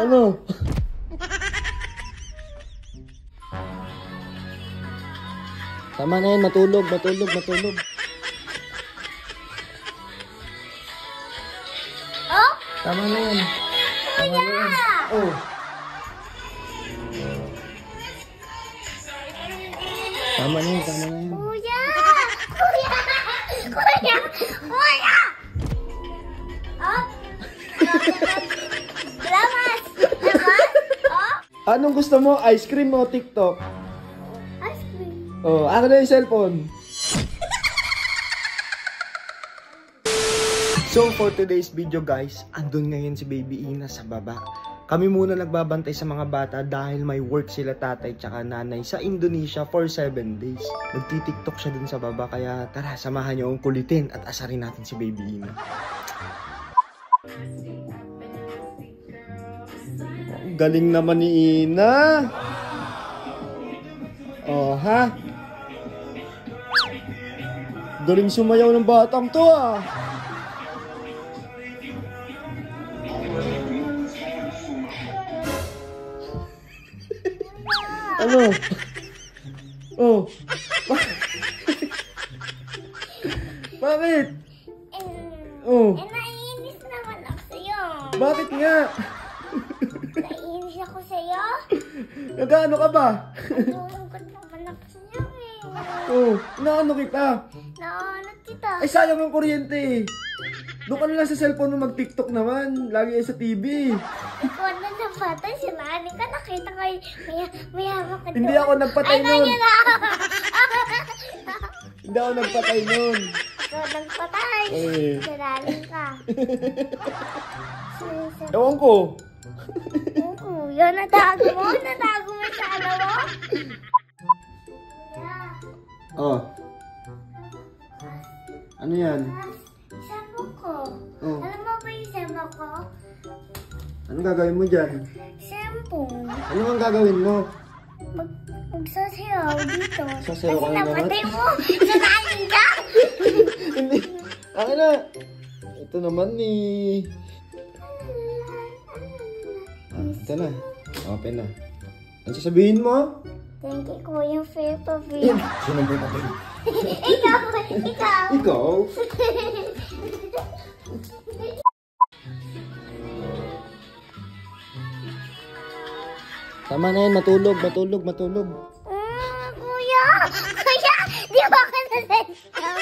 Ano? Tama na yan, matulog. Oh? Tama na yan. Oh. Tama na yan. Kuya! Oh? Lamas! Oh? Anong gusto mo? Ice cream o TikTok? Ice cream. Oh, akin na yung cellphone. So for today's video guys, andun ngayon si Baby Ina sa baba. Kami muna nagbabantay sa mga bata dahil may work sila tatay tsaka nanay sa Indonesia for 7 days. Nagtitiktok siya dun sa baba kaya tara samahan niyo ang kulitin at asarin natin si Baby Ina. Galing naman ni Ina. Oh ha? Galing sumayaw ng batang to ah. Ano? Oh. Bakit? Oh. Naiinis naman ako sa'yo. Bakit nga? Naiinis ako sa'yo. Nagano ka ba? Nalulungkot naman ako sa'yo eh. Oh, inaano kita? Naanot kita. Ay, sayang ang kuryente eh. Doon ka na lang sa cellphone mo mag-TikTok naman. Lagi sa TV. Ikaw na napatay, sinali ka. Nakita ko may hawak ka. Hindi ako nagpatay nun. Ay, na! Hindi ako nagpatay nun. Ikaw nagpatay. Eh. Sinali ka. Ewan ko. Kuya, natago mo sa ano mo? Oh. Ano yan? Sabo ko. Oh. Alam mo ba yung sabo ko? Anong gagawin mo dyan? Shampoo. Ano ang gagawin mo? Magsasayaw dito. Sasayaw ka Kasi na naman? napatay mo. Sinali ka. Hindi. Akin na. Ito naman ni... ito na. Open na. Ano sasabihin mo? Thank you, Kuya Peppa Pig. Sino ba ito? Ikaw. Ikaw? Tama na yan. Matulog. Kuya! Di ba ka nasensaw?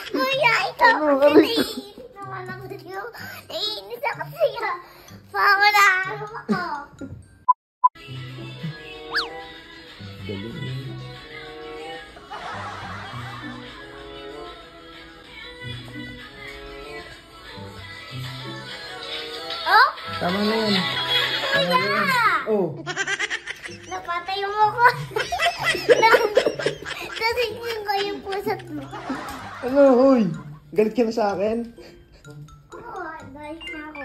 Kuya, ikaw. Ano? Naiinis naman ako sa'yo. Naiinis ako sa'yo. Baka naano ako. Galing. Oh? Tama na yan. Kuya! Oh. Napatay mo ko. Nasignan ko yung pusat mo. Ano, hoy? Galit ka na sa akin? Oo, guys na ako.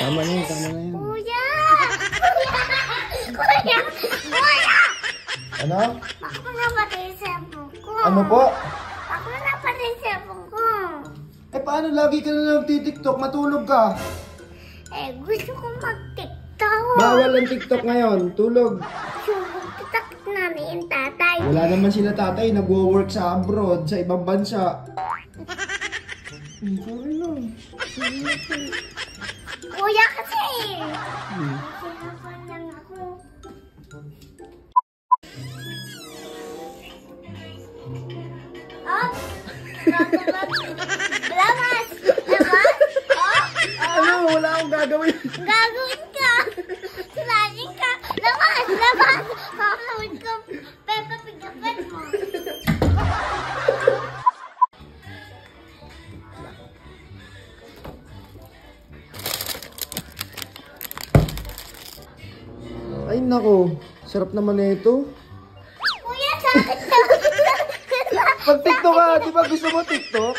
Tama na yan. Kuya! Ano? Ako na pati yung cellphone ko. Ano po? Ako na pati yung cellphone ko. Eh, paano lagi ka na nagtitiktok? Matulog ka. Eh, gusto ko mag-tiktok. Bawal ang TikTok ngayon. Tulog. Tiktok namin yung tatay. Wala naman sila tatay. Nagwo-work sa abroad, sa ibang bansa. Sorry lang. Kuya kasi. Sinapan lang ako. Oh? Lamas! Oh? Ano? Wala akong gagawin. Gagawin ka! Siranin ka! Lamas! Kakawin ko! Peppa Pig na pet mo! Ay, nako. Sarap naman na ito. Kuya, sakit na! Pag TikTok ka, di ba gusto mo TikTok?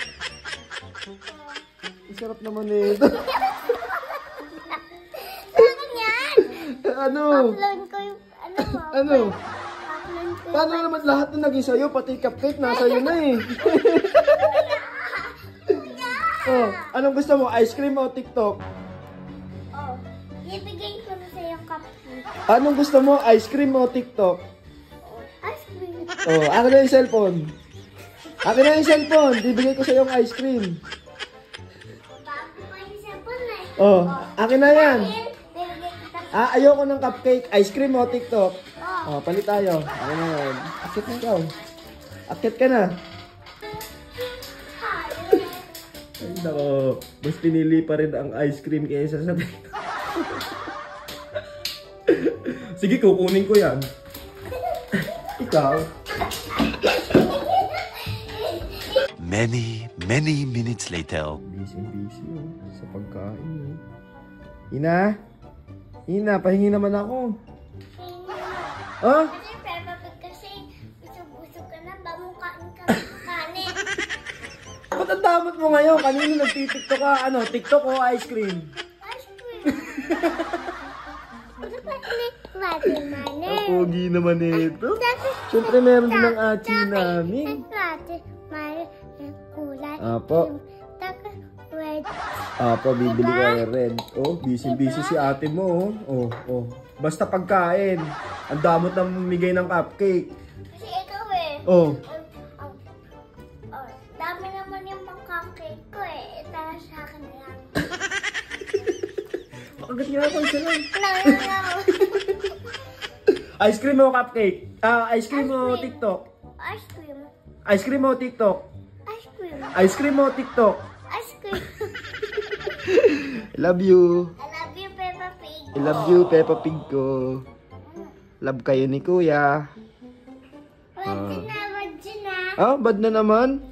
Isa sarap naman nito. Saan yan? Ano? Upload ko yung, Ano? upload ko Paano naman lahat na naging sa'yo? Pati cupcake nasa iyo na eh. Oh, anong gusto mo? Ice cream o TikTok? Oh, ibigay ko na sa'yo cupcake. Anong gusto mo? Ice cream o TikTok? Ice cream. Oh, akin na yung cellphone. Akin na yung cellphone. Bibigay ko sa'yo yung ice cream. Bago pa yung cellphone na eh. Oh, akin na yan. Dahil, bibigay kita. Ayoko ng cupcake. Ice cream o TikTok? Oh. Oh, palit tayo. Akin na yan. Akit na ikaw. Akit ka na. Ay, nako. Mas pinili pa rin ang ice cream kaysa sa TikTok. Sige, kukunin ko yan. Ikaw. Many minutes later. Busy oh, sa pagkain eh. Ina? Ina, pahingi naman ako. Ah? Kasi Peppa Pig kasi busog-busog ka na, bamungkain ka ng kanin. Ba't ang damot mo ngayon? Kanino nagtitiktok ka? Ano, TikTok o ice cream? Ice cream. Ano ba mani? Ang pogi naman ito. Siyempre meron din ang achi namin. Mani, kulay. Apo. Tapos red. Apo, bibili ko yung red. Oh, busy si ate mo. Oh. Basta pagkain. Ang damot na mamigay ng cupcake. Kasi ikaw eh. Oh. Dami naman yung mga cupcake ko eh. Ito sa akin na lang. Makagat nga ako isa lang. No. Ice cream o cupcake? Ice cream o TikTok? Ice cream. Ice cream o TikTok? Ice cream. Ice cream o TikTok? Ice cream. I love you. I love you, Peppa Pig. I love you, Peppa Pig ko. Love kayo ni Kuya. Wag na. Ah, bad na naman.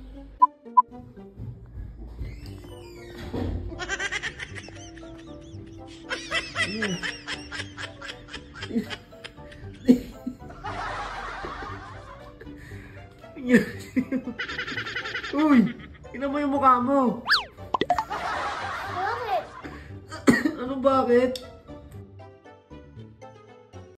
Uy, ina mo yung mukha mo. Bakit? Ano bakit?